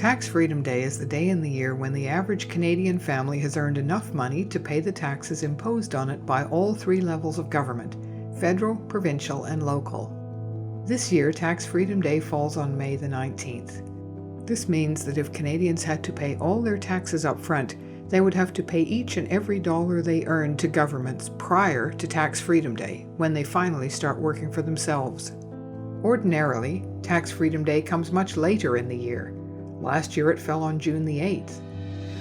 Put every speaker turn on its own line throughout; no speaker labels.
Tax Freedom Day is the day in the year when the average Canadian family has earned enough money to pay the taxes imposed on it by all three levels of government: federal, provincial, and local. This year, Tax Freedom Day falls on May the 19th. This means that if Canadians had to pay all their taxes up front, they would have to pay each and every dollar they earned to governments prior to Tax Freedom Day, when they finally start working for themselves. Ordinarily, Tax Freedom Day comes much later in the year. Last year it fell on June the 8th.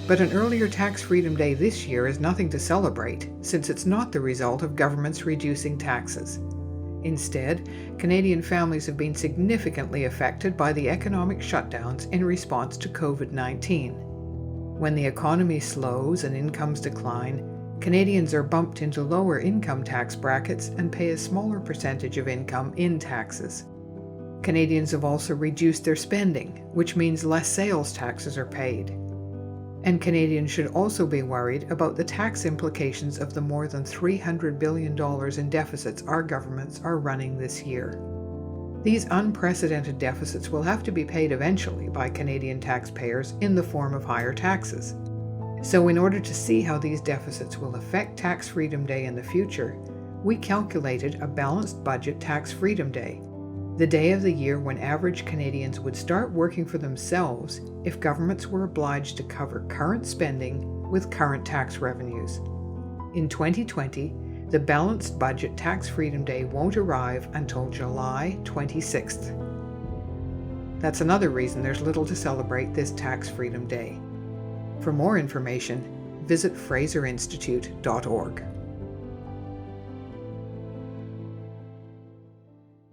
But an earlier Tax Freedom Day this year is nothing to celebrate, since it's not the result of governments reducing taxes. Instead, Canadian families have been significantly affected by the economic shutdowns in response to COVID-19. When the economy slows and incomes decline, Canadians are bumped into lower income tax brackets and pay a smaller percentage of income in taxes. Canadians have also reduced their spending, which means less sales taxes are paid. And Canadians should also be worried about the tax implications of the more than $300 billion in deficits our governments are running this year. These unprecedented deficits will have to be paid eventually by Canadian taxpayers in the form of higher taxes. So in order to see how these deficits will affect Tax Freedom Day in the future, we calculated a balanced budget Tax Freedom Day, the day of the year when average Canadians would start working for themselves if governments were obliged to cover current spending with current tax revenues. In 2020, the balanced budget Tax Freedom Day won't arrive until July 26th. That's another reason there's little to celebrate this Tax Freedom Day. For more information, visit FraserInstitute.org.